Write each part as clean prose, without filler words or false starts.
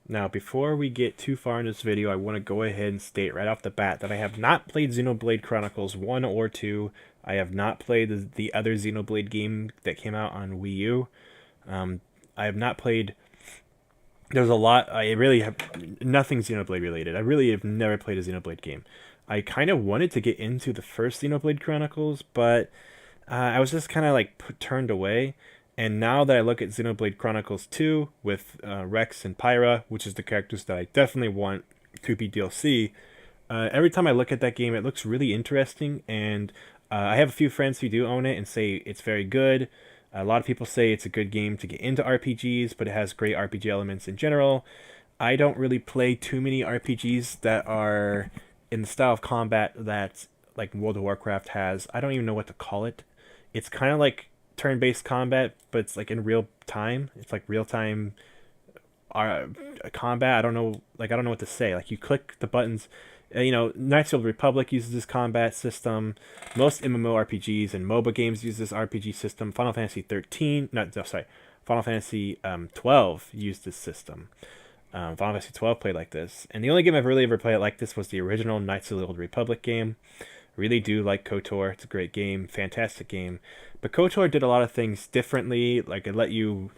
Now, before we get too far in this video, I want to go ahead and state right off the bat that I have not played Xenoblade Chronicles 1 or 2. I have not played the other Xenoblade game that came out on Wii U. Um, I have not played. There's a lot. I really have nothing Xenoblade related. I really have never played a Xenoblade game. I kind of wanted to get into the first Xenoblade Chronicles, but I was just kind of like turned away. And now that I look at Xenoblade Chronicles 2 with Rex and Pyra, which is the characters that I definitely want to be DLC, every time I look at that game, it looks really interesting. And I have a few friends who do own it and say it's very good. A lot of people say it's a good game to get into RPGs, but it has great RPG elements in general. I don't really play too many RPGs that are in the style of combat that like World of Warcraft has. I don't even know what to call it. It's kind of like turn-based combat, but it's like in real time. It's like real time uh, combat. I don't know what to say. Like you click the buttons. Knights of the Republic uses this combat system. Most MMORPGs and MOBA games use this RPG system. Final Fantasy 13, not no, sorry, Final Fantasy 12 used this system. Final Fantasy 12 played like this, and the only game I've really ever played like this was the original Knights of the Old Republic game. Really do like KOTOR. It's a great game, fantastic game. But KOTOR did a lot of things differently. Like it let you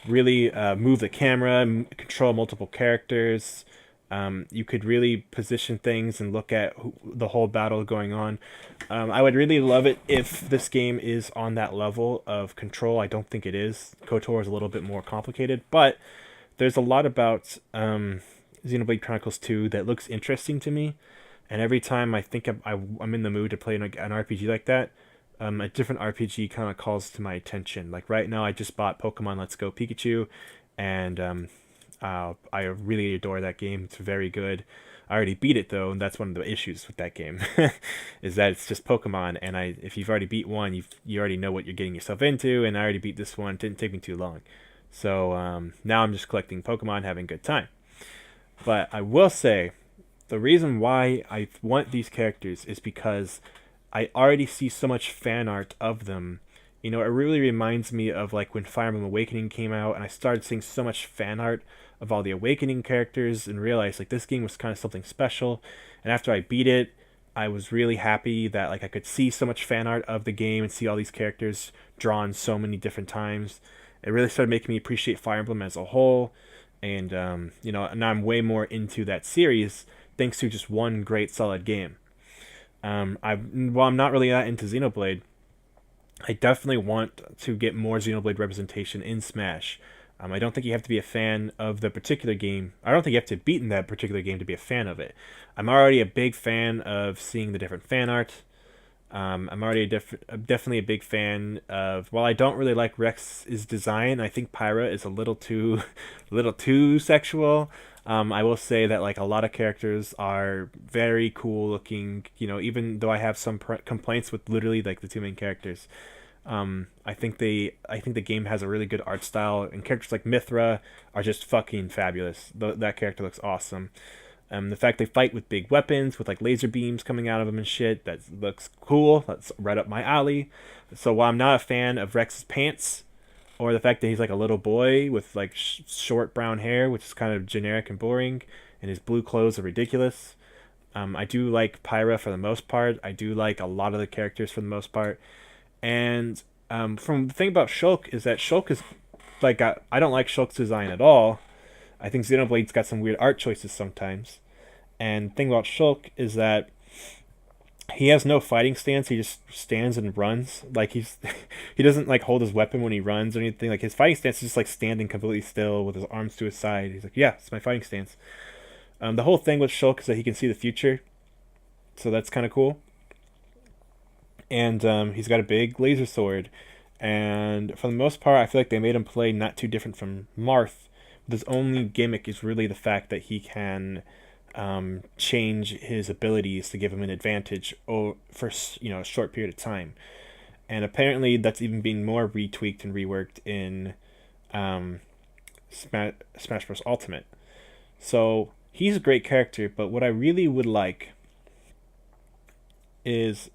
really move the camera, control multiple characters. You could really position things and look at the whole battle going on. I would really love it if this game is on that level of control. I don't think it is. KOTOR is a little bit more complicated, but there's a lot about Xenoblade Chronicles 2 that looks interesting to me. And every time I think I'm in the mood to play an RPG like that, a different RPG kind of calls to my attention. Like right now, I just bought Pokemon Let's Go Pikachu, and I really adore that game. It's very good. I already beat it though, and that's one of the issues with that game, is that it's just Pokemon. And if you've already beat one, you already know what you're getting yourself into. And I already beat this one. It didn't take me too long, so now I'm just collecting Pokemon, having a good time. But I will say, the reason why I want these characters is because I already see so much fan art of them. It really reminds me of like when Fire Emblem Awakening came out, and I started seeing so much fan art of all the Awakening characters, and realized like this game was kind of something special. And after I beat it, I was really happy that like I could see so much fan art of the game and see all these characters drawn so many different times. It really started making me appreciate Fire Emblem as a whole, and now I'm way more into that series thanks to just one great solid game. While I'm not really that into Xenoblade, I definitely want to get more Xenoblade representation in Smash. I don't think you have to be a fan of the particular game. I don't think you have to beat in that particular game to be a fan of it. I'm already a big fan of seeing the different fan art. I'm definitely a big fan of. While I don't really like Rex's design, I think Pyra is a little too, little too sexual. I will say that like a lot of characters are very cool looking. Even though I have some complaints with literally like the two main characters. I think the game has a really good art style, and characters like Mythra are just fucking fabulous. That character looks awesome. The fact they fight with big weapons, with like laser beams coming out of them and shit, that looks cool. That's right up my alley. So while I'm not a fan of Rex's pants, or the fact that he's like a little boy with like short brown hair, which is kind of generic and boring, and his blue clothes are ridiculous. I do like Pyra for the most part. I do like a lot of the characters for the most part. And from the thing about Shulk is that Shulk is like I don't like Shulk's design at all. I think Xenoblade's got some weird art choices sometimes. And the thing about Shulk is that he has no fighting stance. He just stands and runs. Like he doesn't like hold his weapon when he runs or anything. Like his fighting stance is just like standing completely still with his arms to his side. He's like, yeah, it's my fighting stance. The whole thing with Shulk is that he can see the future, so that's kind of cool. And he's got a big laser sword. And for the most part, I feel like they made him play not too different from Marth. His only gimmick is really the fact that he can change his abilities to give him an advantage for a short period of time. And apparently, that's even being more retweaked and reworked in Smash Bros. Ultimate. So he's a great character, but what I really would like is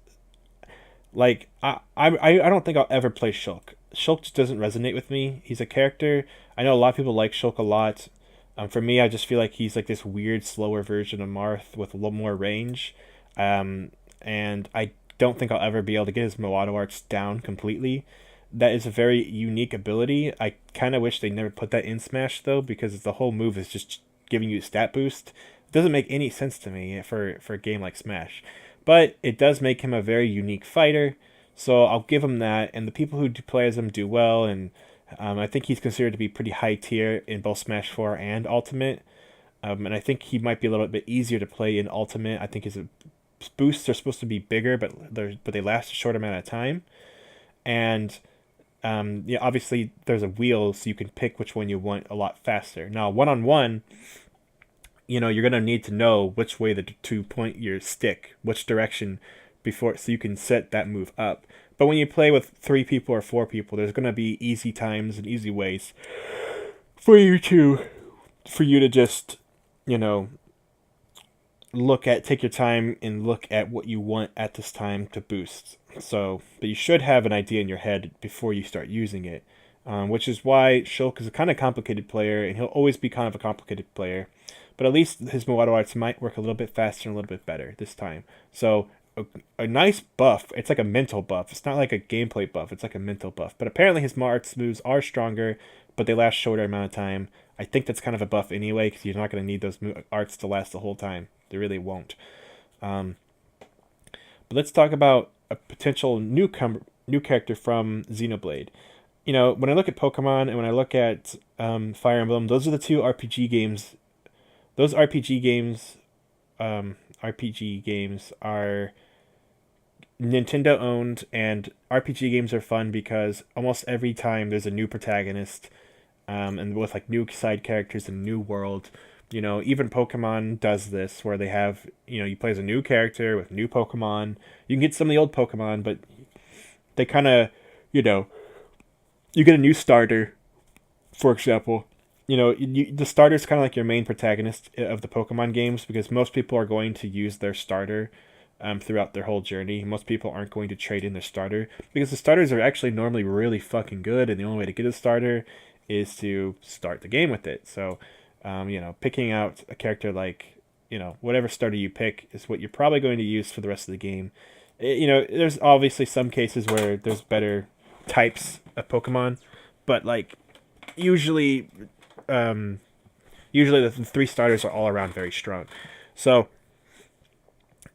like I don't think I'll ever play Shulk. Shulk just doesn't resonate with me. He's a character. I know a lot of people like Shulk a lot. For me, I just feel like he's like this weird, slower version of Marth with a little more range. Um, and I don't think I'll ever be able to get his Moado arts down completely. That is a very unique ability. I kind of wish they never put that in Smash though, because the whole move is just giving you a stat boost. It doesn't make any sense to me for a game like Smash, but it does make him a very unique fighter. So I'll give him that. And the people who do play as him do well, and I think he's considered to be pretty high tier in both Smash 4 and Ultimate. And I think he might be a little bit easier to play in Ultimate. I think his boosts are supposed to be bigger, but they last a short amount of time. And yeah, obviously there's a wheel, so you can pick which one you want a lot faster. Now, one on one, you're gonna need to know which way to point your stick, which direction, before so you can set that move up. But when you play with 3 people or 4 people, there's gonna be easy times and easy ways for you to just you know take your time and look at what you want at this time to boost. So, but you should have an idea in your head before you start using it, which is why Shulk is a kind of complicated player, and he'll always be kind of a complicated player. But at least his Moado arts might work a little bit faster and a little bit better this time. So a nice buff. It's like a mental buff. It's not like a gameplay buff. It's like a mental buff. But apparently his arts moves are stronger, but they last shorter amount of time. I think that's kind of a buff anyway, because you're not going to need those arts to last the whole time. They really won't. But let's talk about a potential new character from Xenoblade. When I look at Pokemon and when I look at Fire Emblem, those are the two RPG games. Those RPG games are Nintendo owned, and RPG games are fun because almost every time there's a new protagonist, and with like new side characters and new world. Even Pokemon does this, where they have, you play as a new character with new Pokemon. You can get some of the old Pokemon, but they kind of, you get a new starter, for example. The starter is kind of like your main protagonist of the Pokemon games, because most people are going to use their starter throughout their whole journey. Most people aren't going to trade in their starter, because the starters are actually normally really fucking good, and the only way to get a starter is to start the game with it. So, picking out a character like, whatever starter you pick is what you're probably going to use for the rest of the game. There's obviously some cases where there's better types of Pokemon, but like usually the 3 starters are all around very strong. So,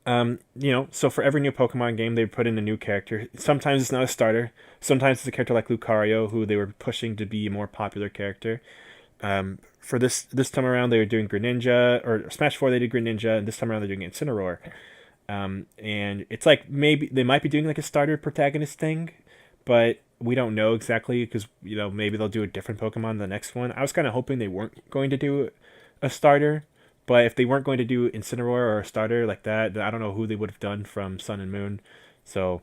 so for every new Pokemon game, they put in a new character. Sometimes it's not a starter. Sometimes it's a character like Lucario, who they were pushing to be a more popular character. For this time around, they were doing Greninja, or Smash 4 they did Greninja, and this time around they're doing Incineroar. And it's like maybe they might be doing like a starter protagonist thing, but we don't know exactly, because maybe they'll do a different Pokemon the next one. I was kind of hoping they weren't going to do a starter, but if they weren't going to do Incineroar or a starter like that, then I don't know who they would have done from Sun and Moon. So,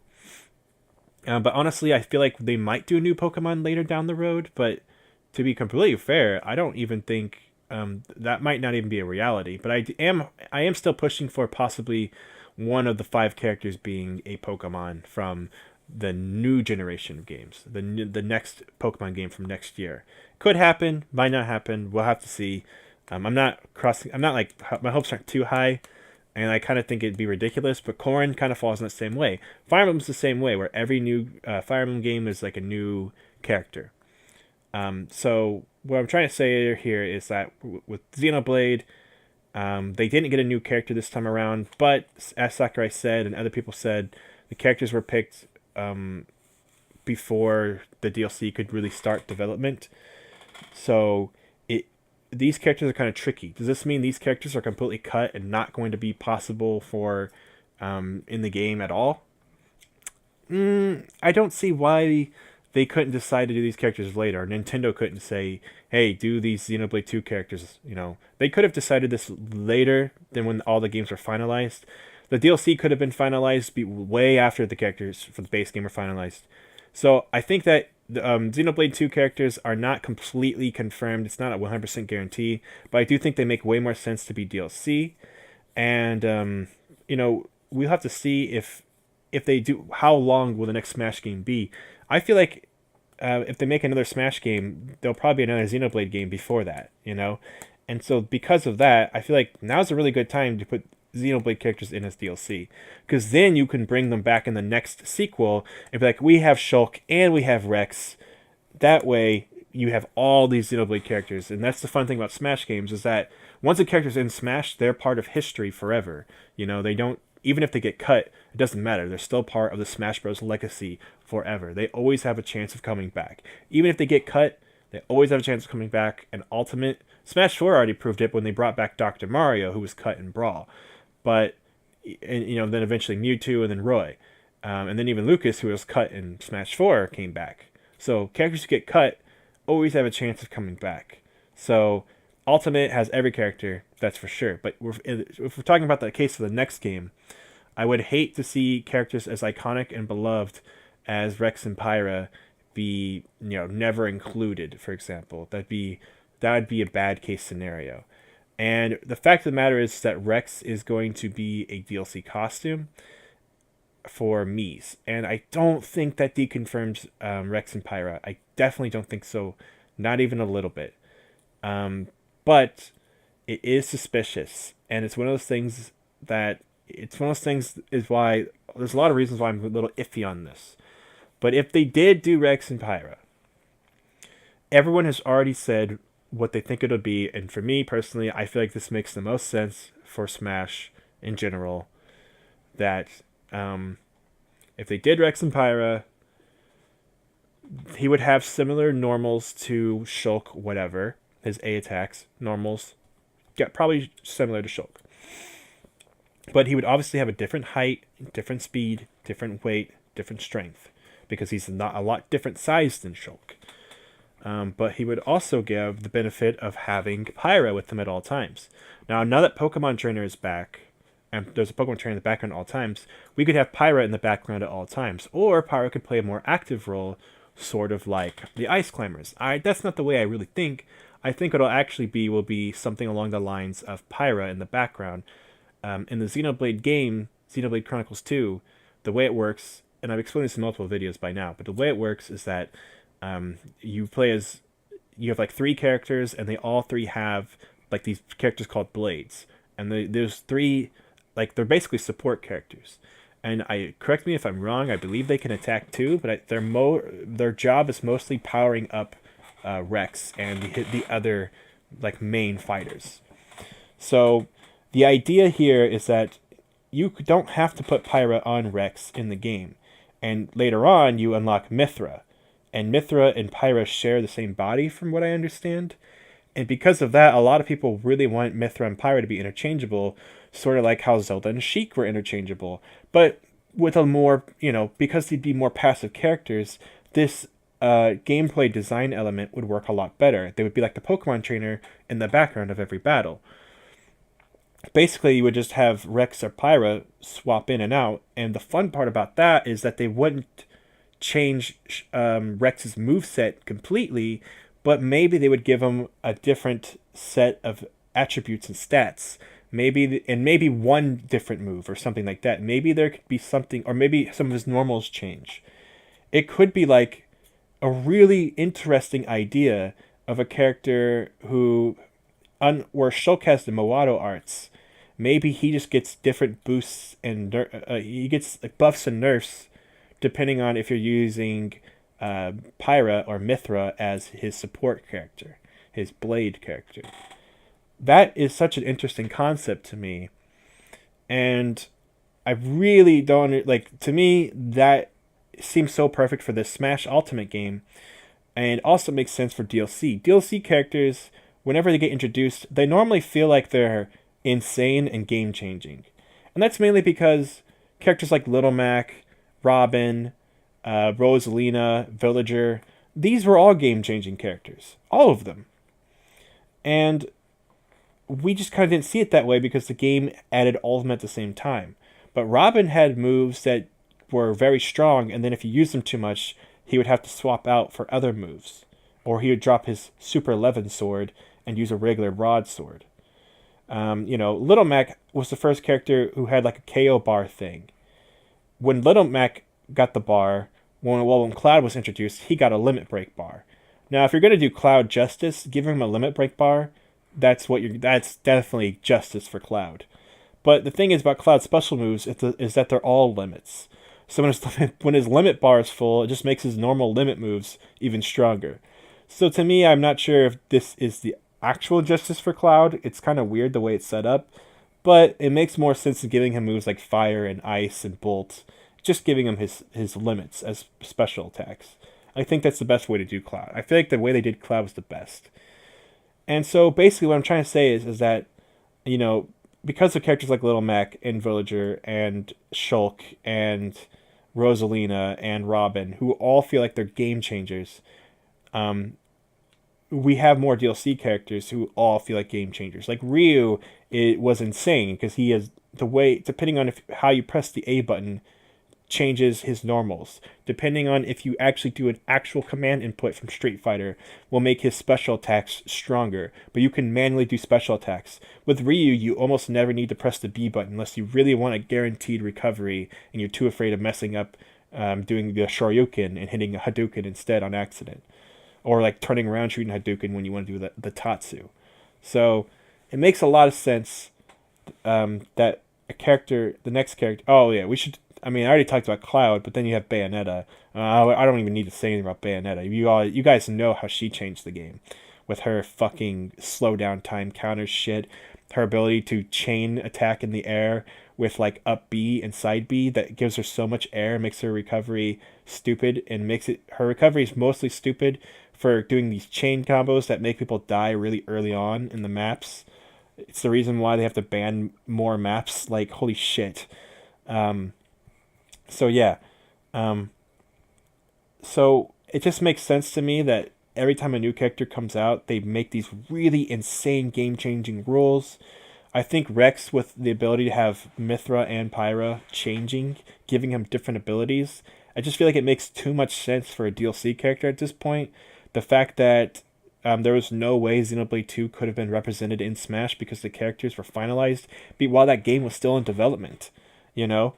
but honestly, I feel like they might do a new Pokemon later down the road. But to be completely fair, I don't even think that might not even be a reality. But I am still pushing for possibly one of the 5 characters being a Pokemon from the new generation of games, the next Pokemon game from next year. Could happen, might not happen. We'll have to see. I'm not like, my hopes aren't too high, and I kind of think it'd be ridiculous. But Corrin kind of falls in the same way. Fire Emblem's the same way, where every new Fire Emblem game is like a new character. So what I'm trying to say here is that with Xenoblade, they didn't get a new character this time around, but as Sakurai said and other people said, the characters were picked before the DLC could really start development. So these characters are kind of tricky. Does this mean these characters are completely cut and not going to be possible for in the game at all? I don't see why they couldn't decide to do these characters later. Nintendo couldn't say, hey, do these Xenoblade 2 characters. They could have decided this later than when all the games were finalized. The DLC could have been finalized way after the characters for the base game were finalized. So I think that the Xenoblade 2 characters are not completely confirmed. It's not a 100% guarantee, but I do think they make way more sense to be DLC. And, we'll have to see if they do, how long will the next Smash game be. I feel like if they make another Smash game, there'll probably be another Xenoblade game before that, And so because of that, I feel like now's a really good time to put Xenoblade characters in as DLC, because then you can bring them back in the next sequel and be like, we have Shulk and we have Rex. That way, you have all these Xenoblade characters, and that's the fun thing about Smash games is that once a character's in Smash, they're part of history forever. You know, they don't, even if they get cut, it doesn't matter. They're still part of the Smash Bros. Legacy forever. They always have a chance of coming back. Even if they get cut, they always have a chance of coming back. And Ultimate, Smash 4 already proved it when they brought back Dr. Mario, who was cut in Brawl. But, and, you know, then eventually Mewtwo and then Roy. And then even Lucas, who was cut in Smash 4, came back. So characters who get cut always have a chance of coming back. So Ultimate has every character, that's for sure. But if we're talking about the case of the next game, I would hate to see characters as iconic and beloved as Rex and Pyra be, you know, never included, for example. That would be a bad case scenario. And the fact of the matter is that Rex is going to be a DLC costume for Mies. And I don't think that deconfirms Rex and Pyra. I definitely don't think so. Not even a little bit. But it is suspicious. And it's one of those things is why there's a lot of reasons why I'm a little iffy on this. But if they did do Rex and Pyra, everyone has already said what they think it'll be, and for me personally, I feel like this makes the most sense for Smash in general. That if they did Rex and Pyra, he would have similar normals to Shulk, whatever, his A attacks, normals, probably similar to Shulk. But he would obviously have a different height, different speed, different weight, different strength, because he's not a lot different size than Shulk. But he would also give the benefit of having Pyra with him at all times. Now that Pokemon Trainer is back, and there's a Pokemon Trainer in the background at all times, we could have Pyra in the background at all times. Or Pyra could play a more active role, sort of like the Ice Climbers. That's not the way I really think. I think it'll actually will be something along the lines of Pyra in the background. In the Xenoblade game, Xenoblade Chronicles 2, the way it works, and I've explained this in multiple videos by now, but the way it works is that you have like 3 characters, and they all 3 have like these characters called blades, and there's 3, like, they're basically support characters. And correct me if I'm wrong, I believe they can attack too, but their job is mostly powering up Rex and the other like main fighters. So the idea here is that you don't have to put Pyra on Rex in the game. And later on, you unlock Mythra. And Mythra and Pyra share the same body, from what I understand. And because of that, a lot of people really want Mythra and Pyra to be interchangeable, sort of like how Zelda and Sheik were interchangeable. But with a more, because they'd be more passive characters, this gameplay design element would work a lot better. They would be like the Pokemon Trainer in the background of every battle. Basically, you would just have Rex or Pyra swap in and out, and the fun part about that is that they wouldn't change Rex's moveset completely, but maybe they would give him a different set of attributes and stats. Maybe one different move or something like that. Maybe there could be something, or maybe some of his normals change. It could be like a really interesting idea of a character where Shulk has the Moado arts. Maybe he just gets different boosts and he gets like buffs and nerfs depending on if you're using Pyra or Mythra as his support character, his blade character. That is such an interesting concept to me. And I really don't, to me, that seems so perfect for this Smash Ultimate game. And also makes sense for DLC. DLC characters, whenever they get introduced, they normally feel like they're insane and game-changing. And that's mainly because characters like Little Mac, Robin, Rosalina, Villager, these were all game-changing characters. All of them. And we just kind of didn't see it that way because the game added all of them at the same time. But Robin had moves that were very strong, and then if you used them too much, he would have to swap out for other moves. Or he would drop his Super 11 sword and use a regular broadsword. Little Mac was the first character who had like a KO bar thing. When Little Mac got the bar, when Cloud was introduced, he got a limit break bar. Now, if you're going to do Cloud justice, giving him a limit break bar that's definitely justice for Cloud. But the thing is about Cloud's special moves is that they're all limits. So when his limit bar is full, it just makes his normal limit moves even stronger. So to me, I'm not sure if this is the actual justice for Cloud. It's kind of weird the way it's set up, but it makes more sense than giving him moves like Fire and Ice and Bolt. Just giving him his limits as special attacks. I think that's the best way to do Cloud. I feel like the way they did Cloud was the best. And so basically, what I'm trying to say is that, you know, because of characters like Little Mac and Villager and Shulk and Rosalina and Robin, who all feel like they're game changers, um, we have more DLC characters who all feel like game changers. Like Ryu, it was insane because he has the way, depending on how you press the A button, changes his normals. Depending on if you actually do an actual command input from Street Fighter, will make his special attacks stronger. But you can manually do special attacks. With Ryu, you almost never need to press the B button unless you really want a guaranteed recovery and you're too afraid of messing up doing the Shoryuken and hitting a Hadouken instead on accident. Or like turning around shooting Hadouken when you want to do the Tatsu. So it makes a lot of sense that the next character. Oh yeah, we should. I mean, I already talked about Cloud, but then you have Bayonetta. I don't even need to say anything about Bayonetta. You guys know how she changed the game with her fucking slow down time counter shit. Her ability to chain attack in the air with like up B and side B that gives her so much air, makes her recovery stupid, and makes it her recovery is mostly stupid for doing these chain combos that make people die really early on in the maps. It's the reason why they have to ban more maps. Like, holy shit. So yeah. So it just makes sense to me that every time a new character comes out, they make these really insane game-changing rules. I think Rex, with the ability to have Mythra and Pyra changing, giving him different abilities, I just feel like it makes too much sense for a DLC character at this point. The fact that there was no way Xenoblade 2 could have been represented in Smash because the characters were finalized while that game was still in development. You know?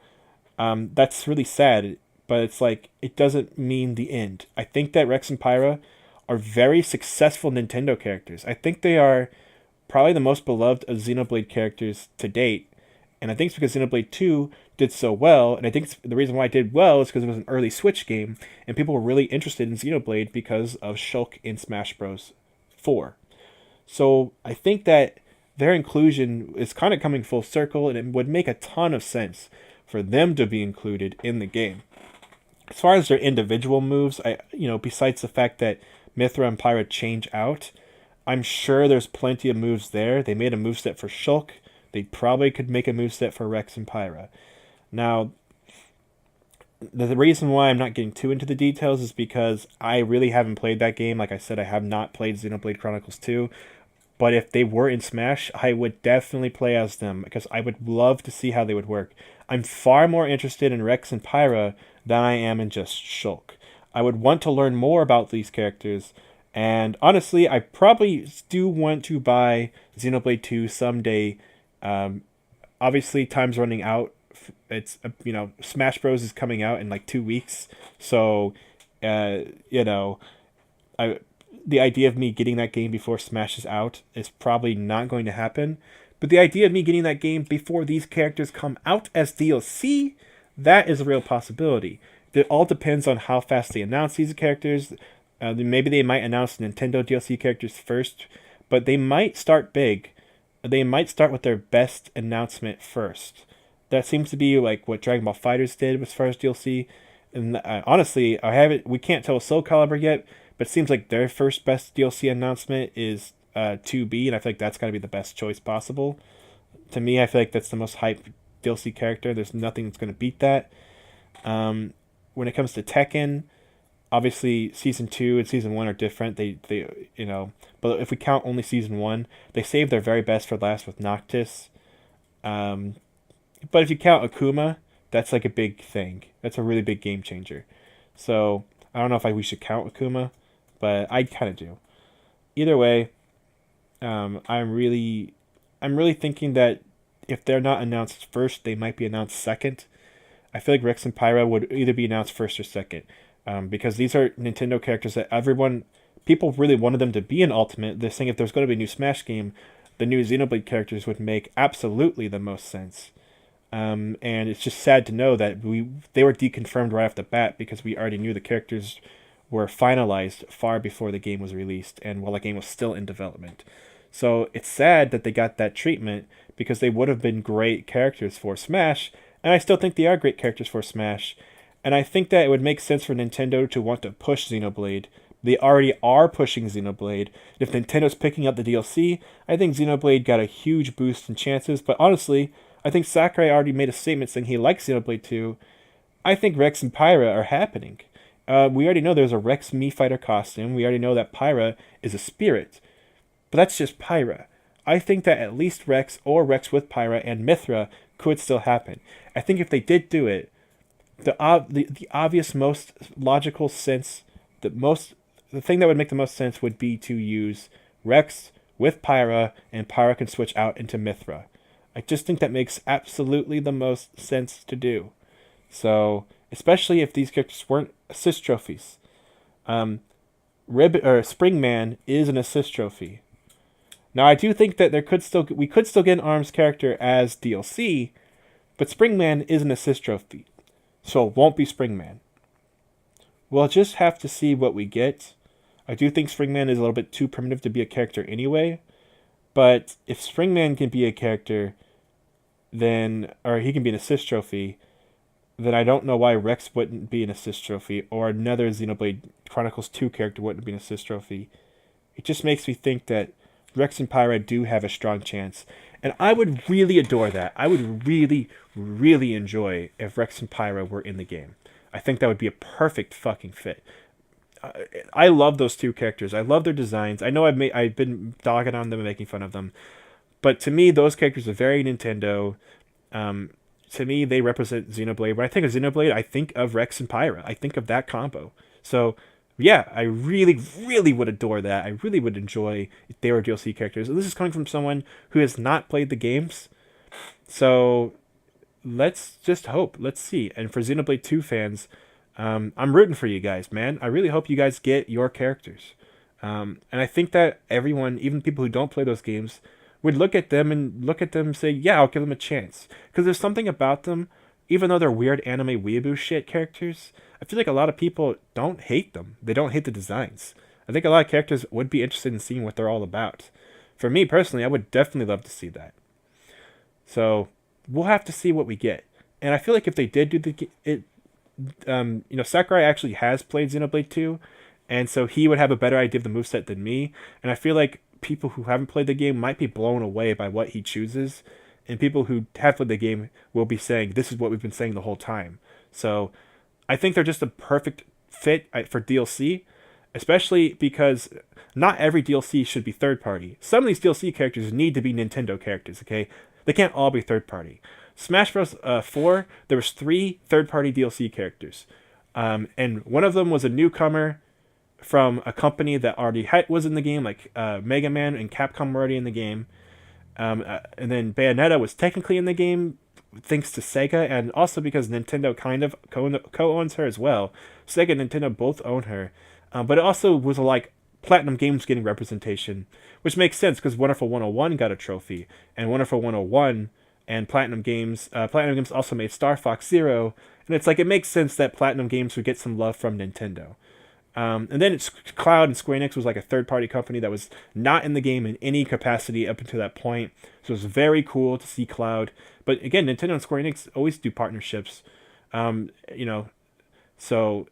That's really sad, but it's like, it doesn't mean the end. I think that Rex and Pyra are very successful Nintendo characters. I think they are probably the most beloved of Xenoblade characters to date. And I think it's because Xenoblade 2 did so well, and I think the reason why it did well is because it was an early Switch game, and people were really interested in Xenoblade because of Shulk in Smash Bros. 4. So I think that their inclusion is kind of coming full circle, and it would make a ton of sense for them to be included in the game. As far as their individual moves, besides the fact that Mythra and Pyra change out, I'm sure there's plenty of moves there. They made a moveset for Shulk. They probably could make a moveset for Rex and Pyra. Now, the reason why I'm not getting too into the details is because I really haven't played that game. Like I said, I have not played Xenoblade Chronicles 2. But if they were in Smash, I would definitely play as them because I would love to see how they would work. I'm far more interested in Rex and Pyra than I am in just Shulk. I would want to learn more about these characters, and honestly, I probably do want to buy Xenoblade 2 someday. Obviously, time's running out. It's Smash Bros is coming out in like 2 weeks, so I the idea of me getting that game before Smash is out is probably not going to happen. But the idea of me getting that game before these characters come out as DLC, that is a real possibility. It all depends on how fast they announce these characters. Maybe they might announce Nintendo DLC characters first, but they might start big. They might start with their best announcement first. That seems to be like what Dragon Ball FighterZ did as far as DLC. And honestly, we can't tell Soul Calibur yet, but it seems like their first best DLC announcement is 2B, and I feel like that's got to be the best choice possible. To me, I feel like that's the most hyped DLC character. There's nothing that's going to beat that. When it comes to Tekken, obviously Season 2 and Season 1 are different. But if we count only Season 1, they saved their very best for last with Noctis. But if you count Akuma, that's like a big thing. That's a really big game changer. So I don't know if we should count Akuma, but I kind of do. Either way, I'm really thinking that if they're not announced first, they might be announced second. I feel like Rex and Pyra would either be announced first or second, because these are Nintendo characters that everyone people really wanted them to be an Ultimate. They're saying if there's going to be a new Smash game, the new Xenoblade characters would make absolutely the most sense. And it's just sad to know that they were deconfirmed right off the bat because we already knew the characters were finalized far before the game was released and while the game was still in development. So it's sad that they got that treatment because they would have been great characters for Smash, and I still think they are great characters for Smash. And I think that it would make sense for Nintendo to want to push Xenoblade. They already are pushing Xenoblade. If Nintendo's picking up the DLC, I think Xenoblade got a huge boost in chances, but honestly, I think Sakurai already made a statement saying he likes Xenoblade 2. I think Rex and Pyra are happening. We already know there's a Rex Mii Fighter costume. We already know that Pyra is a spirit. But that's just Pyra. I think that at least Rex or Rex with Pyra and Mythra could still happen. I think if they did do it, the obvious, most logical sense, the thing that would make the most sense would be to use Rex with Pyra, and Pyra can switch out into Mythra. I just think that makes absolutely the most sense to do. So, especially if these characters weren't assist trophies. Springman is an assist trophy. Now, I do think that we could still get an ARMS character as DLC, but Springman is an assist trophy, so it won't be Springman. We'll just have to see what we get. I do think Springman is a little bit too primitive to be a character anyway, but if Springman can be a character, or he can be an assist trophy, then I don't know why Rex wouldn't be an assist trophy, or another Xenoblade Chronicles 2 character wouldn't be an assist trophy. It just makes me think that Rex and Pyra do have a strong chance, and I would really adore that. I would really, really enjoy if Rex and Pyra were in the game. I think that would be a perfect fucking fit. I love those two characters. I love their designs. I know I've been dogging on them and making fun of them, but to me, those characters are very Nintendo. To me, they represent Xenoblade. When I think of Xenoblade, I think of Rex and Pyra. I think of that combo. So, yeah, I really, really would adore that. I really would enjoy if they were DLC characters. And this is coming from someone who has not played the games. So, let's just hope. Let's see. And for Xenoblade 2 fans, I'm rooting for you guys, man. I really hope you guys get your characters. And I think that everyone, even people who don't play those games, would look at them and say, yeah, I'll give them a chance. Because there's something about them, even though they're weird anime weeaboo shit characters, I feel like a lot of people don't hate them. They don't hate the designs. I think a lot of characters would be interested in seeing what they're all about. For me personally, I would definitely love to see that. So we'll have to see what we get. And I feel like if they did do Sakurai actually has played Xenoblade 2, and so he would have a better idea of the moveset than me. And I feel like people who haven't played the game might be blown away by what he chooses, and people who have played the game will be saying, this is what we've been saying the whole time. So I think they're just a perfect fit for DLC, especially because not every DLC should be third party. Some of these DLC characters need to be Nintendo characters, okay? They can't all be third party. Smash Bros. 4, there was 3 third party DLC characters, and one of them was a newcomer from a company that already was in the game, like Mega Man and Capcom were already in the game. And then Bayonetta was technically in the game thanks to Sega, and also because Nintendo kind of co-owns her as well. Sega and Nintendo both own her. But it also was like Platinum Games getting representation, which makes sense because Wonderful 101 got a trophy, and Wonderful 101 and Platinum Games also made Star Fox Zero, and it's like it makes sense that Platinum Games would get some love from Nintendo. And then it's Cloud and Square Enix was like a third-party company that was not in the game in any capacity up until that point. So it was very cool to see Cloud. But again, Nintendo and Square Enix always do partnerships. So,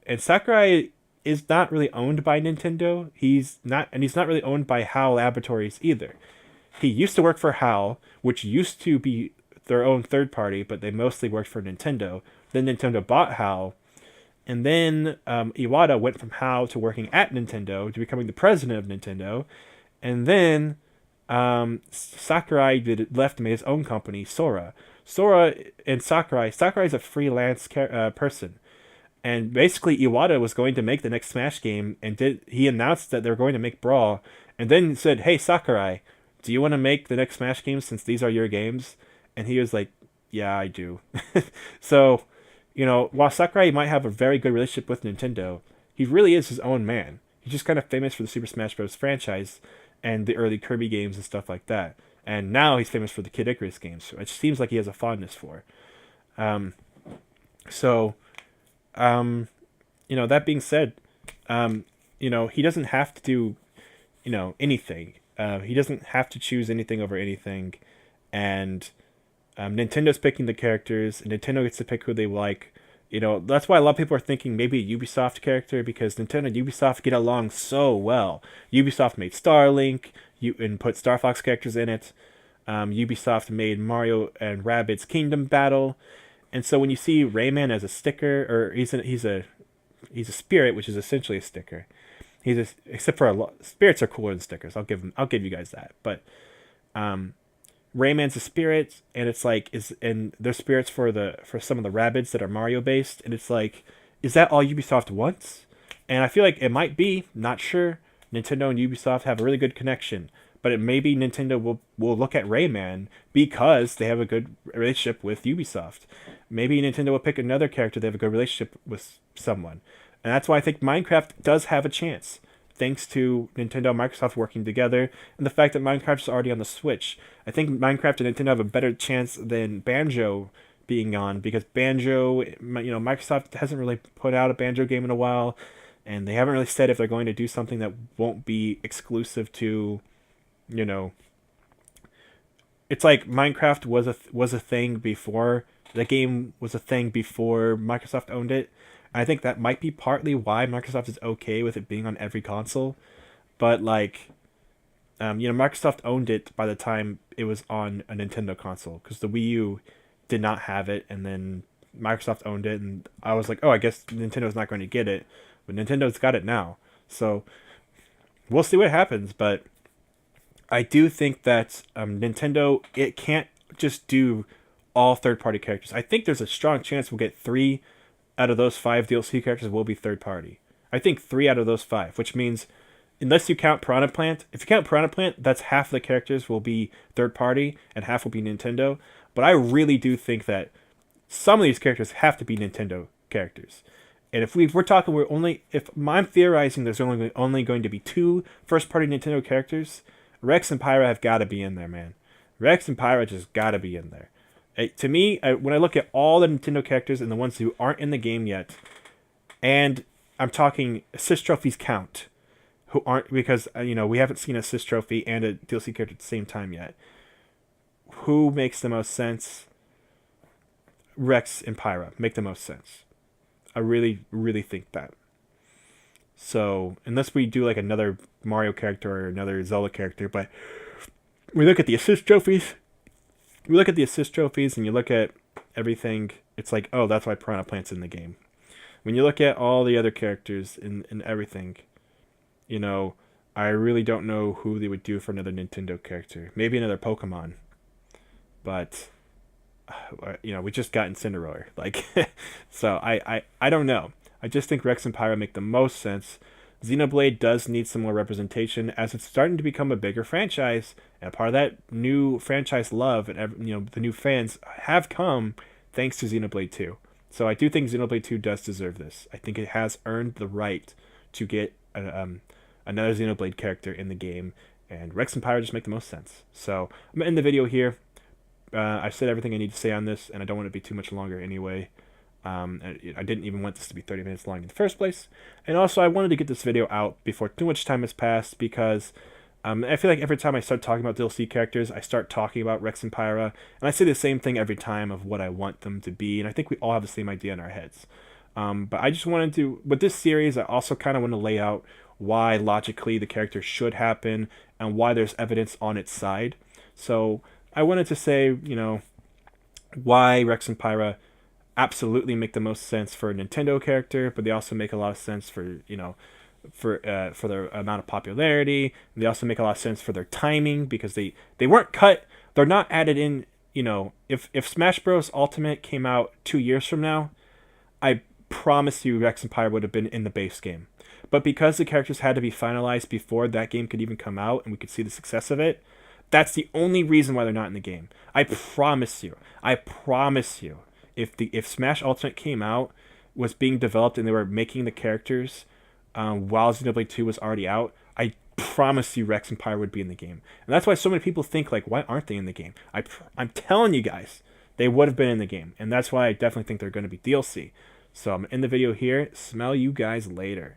and Sakurai is not really owned by Nintendo. He's not really owned by HAL Laboratories either. He used to work for HAL, which used to be their own third party, but they mostly worked for Nintendo. Then Nintendo bought HAL. And then Iwata went from HAL to working at Nintendo, to becoming the president of Nintendo. And then Sakurai left and made his own company, Sora. Sora and Sakurai's a freelance person. And basically Iwata was going to make the next Smash game, and he announced that they were going to make Brawl, and then said, hey Sakurai, do you want to make the next Smash game since these are your games? And he was like, yeah, I do. So, while Sakurai might have a very good relationship with Nintendo, he really is his own man. He's just kind of famous for the Super Smash Bros. Franchise and the early Kirby games and stuff like that. And now he's famous for the Kid Icarus games, which seems like he has a fondness for. Um, so, that being said, he doesn't have to do, anything. He doesn't have to choose anything over anything. And Nintendo's picking the characters, and Nintendo gets to pick who they like. That's why a lot of people are thinking maybe a Ubisoft character, because Nintendo and Ubisoft get along so well. Ubisoft made Starlink, and put Star Fox characters in it. Ubisoft made Mario and Rabbids Kingdom Battle, and so when you see Rayman as a sticker, or he's a spirit, which is essentially a sticker. Except for spirits are cooler than stickers. I'll give you guys that. But Rayman's a spirit, and it's like and they're spirits for some of the Rabbids that are Mario based, and it's like, is that all Ubisoft wants? And I feel like it might be. Not sure. Nintendo and Ubisoft have a really good connection, but it maybe Nintendo will look at Rayman because they have a good relationship with Ubisoft. Maybe Nintendo will pick another character they have a good relationship with someone. And that's why I think Minecraft does have a chance, thanks to Nintendo and Microsoft working together, and the fact that Minecraft is already on the Switch. I think Minecraft and Nintendo have a better chance than Banjo being on, because Banjo, Microsoft hasn't really put out a Banjo game in a while, and they haven't really said if they're going to do something that won't be exclusive to, it's like Minecraft was a thing before the game was a thing before Microsoft owned it. I think that might be partly why Microsoft is okay with it being on every console, but Microsoft owned it by the time it was on a Nintendo console, because the Wii U did not have it, and then Microsoft owned it, and I was like, oh, I guess Nintendo's not going to get it, but Nintendo's got it now, so we'll see what happens. But I do think that Nintendo, it can't just do all third-party characters. I think there's a strong chance we'll get 3 out of those 5 DLC characters will be third-party. I think 3 out of those 5, which means, unless you count Piranha Plant, if you count Piranha Plant, that's half the characters will be third-party and half will be Nintendo. But I really do think that some of these characters have to be Nintendo characters. And if we're talking, if I'm theorizing there's only going to be 2 first-party Nintendo characters, Rex and Pyra have got to be in there, man. Rex and Pyra just got to be in there. To me, when I look at all the Nintendo characters and the ones who aren't in the game yet, and I'm talking assist trophies count, who aren't, because we haven't seen an assist trophy and a DLC character at the same time yet. Who makes the most sense? Rex and Pyra make the most sense. I really, really think that. So, unless we do like another Mario character or another Zelda character, but we look at the assist trophies. You look at the assist trophies and you look at everything, it's like, oh, that's why Piranha Plant's in the game. When you look at all the other characters and everything, I really don't know who they would do for another Nintendo character. Maybe another Pokemon. But, we just got Incineroar. So I don't know. I just think Rex and Pyra make the most sense. Xenoblade does need some more representation, as it's starting to become a bigger franchise, and part of that new franchise love and the new fans have come thanks to Xenoblade 2. So I do think Xenoblade 2 does deserve this. I think it has earned the right to get another Xenoblade character in the game, and Rex and Pyra just make the most sense. So I'm gonna end the video here. I've said everything I need to say on this, and I don't want it to be too much longer anyway. I didn't even want this to be 30 minutes long in the first place. And also, I wanted to get this video out before too much time has passed, because I feel like every time I start talking about DLC characters, I start talking about Rex and Pyra, and I say the same thing every time of what I want them to be, and I think we all have the same idea in our heads. But I just wanted to, with this series, I also kind of want to lay out why logically the character should happen, and why there's evidence on its side. So I wanted to say, why Rex and Pyra absolutely make the most sense for a Nintendo character, but they also make a lot of sense for for their amount of popularity. They also make a lot of sense for their timing, because they weren't cut. They're not added in. If Smash Bros. Ultimate came out 2 years from now, I promise you Rex and Pyra would have been in the base game. But because the characters had to be finalized before that game could even come out and we could see the success of it, that's the only reason why they're not in the game. I promise you. If Smash Ultimate came out, was being developed, and they were making the characters while Xenoblade 2 was already out, I promise you Rex and Pyra would be in the game. And that's why so many people think, like, why aren't they in the game? I'm telling you guys, they would have been in the game. And that's why I definitely think they're going to be DLC. So I'm in the video here. Smell you guys later.